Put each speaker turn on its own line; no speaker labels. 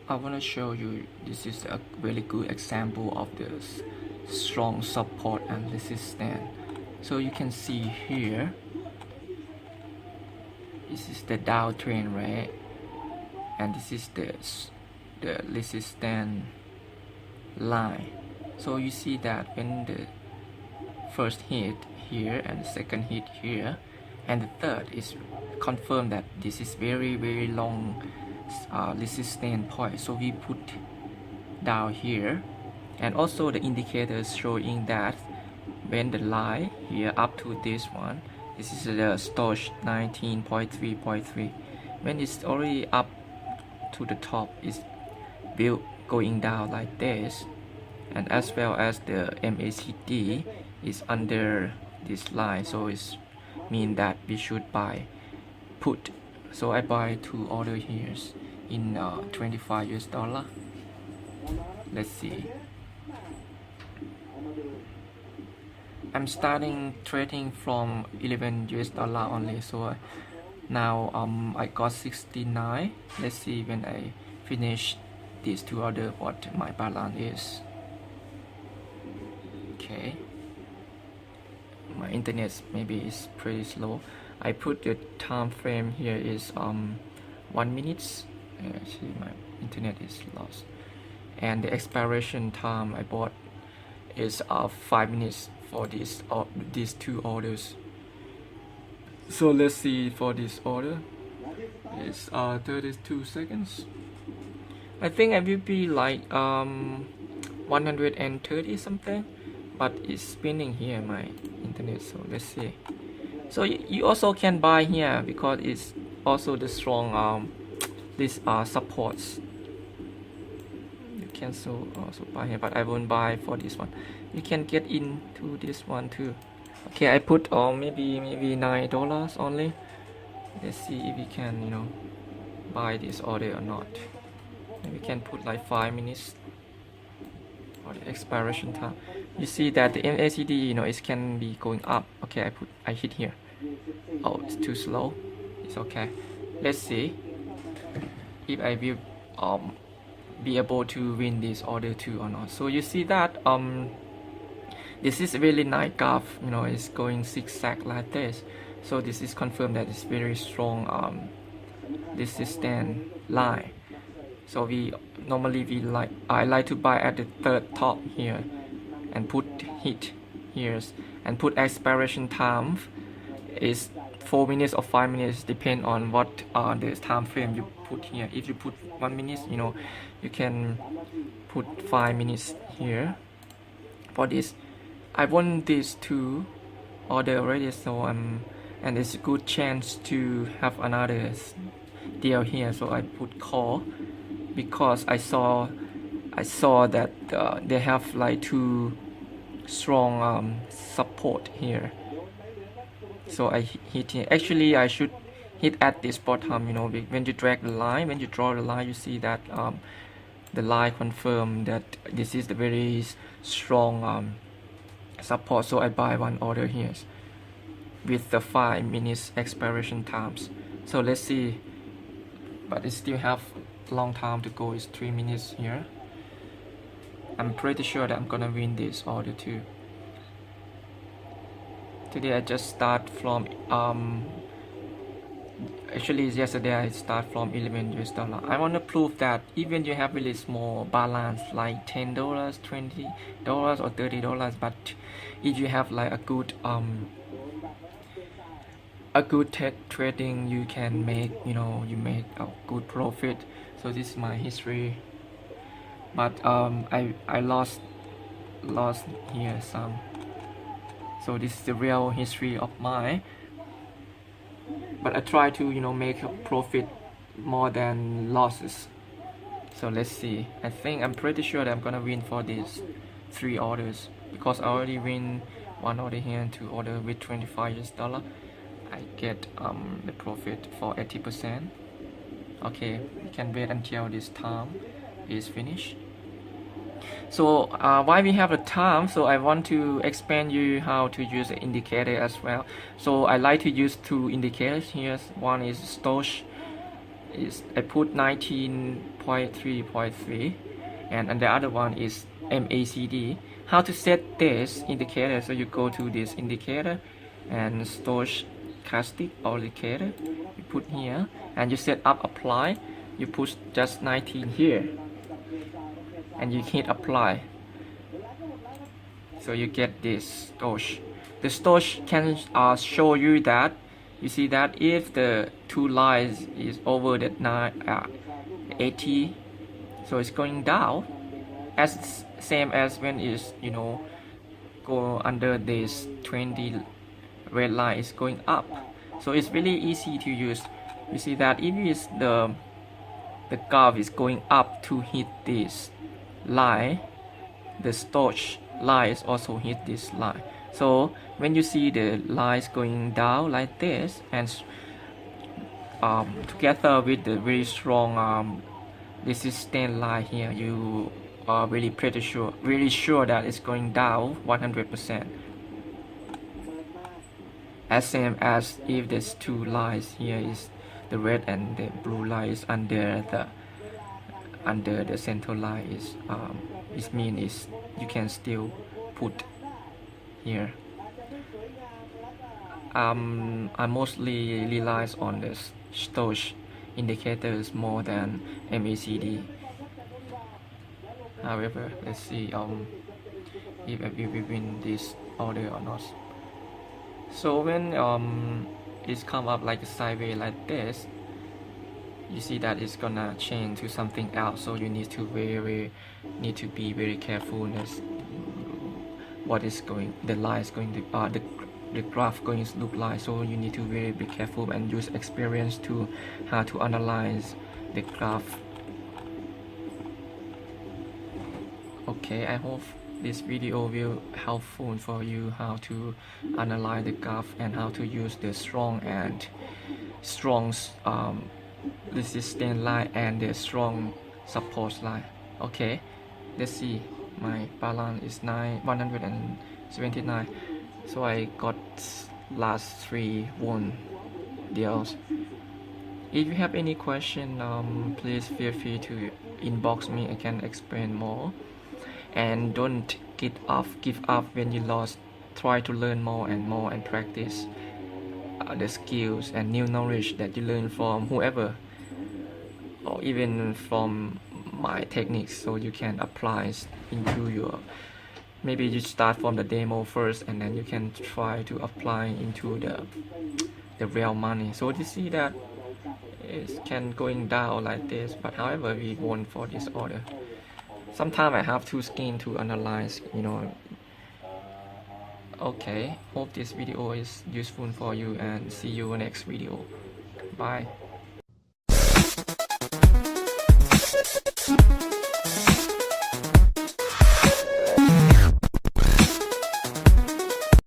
I want to show you, this is a really good example of the strong support and resistance. So you can see here, this is the downtrend, right? And this is the resistance line. So you see that when the first hit here and the second hit here and the third is confirmed that this is very long resistance point, so we put down here. And also the indicators showing that when the line here up to this one, this is the Stoch 19.3.3, when it's already up to the top, is will going down like this. And as well as the MACD is under this line, so it's mean that we should buy put. So I buy 2 order here in $25. Let's see. I'm starting trading from $11 only, so now I got 69. Let's see when I finish these 2 order what my balance is. Okay, my internet maybe is pretty slow. I put the time frame here is 1 minute. See, my internet is lost, and the expiration time I bought is 5 minutes for these 2 orders. So let's see, for this order is 32 seconds. I think I will be like 130 something, but it's spinning here my internet. So let's see. So you also can buy here because it's also the strong these supports. You can also buy here, but I won't buy for this one. You can get into this one too. Okay, I put maybe $9 only. Let's see if we can buy this order or not. And we can put like 5 minutes for the expiration time. You see that the MACD it can be going up. Okay, I hit here. Oh, it's too slow. It's okay. Let's see if I will be able to win this order too or not. So you see that this is really nice graph. It's going zigzag like this. So this is confirmed that it's very strong resistance line. So I like to buy at the third top here and put hit here and put expiration time is 4 minutes or 5 minutes, depend on what the time frame you put here. If you put 1 minute, you can put 5 minutes here. For this, I want these 2 order already, so and it's a good chance to have another deal here. So I put call because I saw that they have like 2 strong support here. So I hit here. Actually, I should hit at this bottom. When you drag the line, when you draw the line, you see that the line confirm that this is the very strong support. So I buy 1 order here with the 5 minutes expiration times. So let's see, but it still have long time to go. It's 3 minutes here. I'm pretty sure that I'm gonna win this order too. Today I just start from actually yesterday I start from $11. I want to prove that even you have really small balance like $10, $20 or $30, but if you have like a good trading, you can make you make a good profit. So this is my history, but I lost here some. So this is the real history of mine, but I try to make a profit more than losses. So let's see. I'm pretty sure that I'm gonna win for these 3 orders because I already win 1 order here and 2 order with $25. I get the profit for 80%. Okay, we can wait until this time is finished. So while we have the time, so I want to explain you how to use the indicator as well. So I like to use 2 indicators here. One is Stoch is I put 19.3.3, and the other one is MACD. How to set this indicator? So you go to this indicator and stochastic indicator, you put here and you set up apply. You push just 19 here and you hit apply. So you get this stoch. The stoch can show you that, you see that if the two lines is over the 80, so it's going down, as same as when it's go under this 20 red line is going up. So it's really easy to use. You see that if it's the graph is going up to hit this line, the stoch line is also hit this line. So when you see the lines going down like this and together with the very strong resistance line here, you are really sure that it's going down 100%. As same as if there's two lines here, is the red and the blue line is under the center line, is it means you can still put here. I mostly relies on the stoch indicators more than MACD. However, let's see if we win this order or not. So when it's come up like a sideways like this, you see that it's gonna change to something else. So you need to be very careful as what is going, the line is going to the graph going to look like. So you need to be careful and use experience to how to analyze the graph. Okay, I hope this video will helpful for you how to analyze the graph and how to use the strong resistance line and the strong support line. Okay, let's see. My balance is 179, so I got last 3 won deals. If you have any question, please feel free to inbox me. I can explain more. And don't give up when you lost. Try to learn more and practice the skills and new knowledge that you learn from whoever, or even from my techniques, so you can apply into your, maybe you start from the demo first and then you can try to apply into the real money. So you see that it can going down like this, but however we won for this order. Sometimes I have two screens to analyze, Okay, hope this video is useful for you and see you next video. Bye.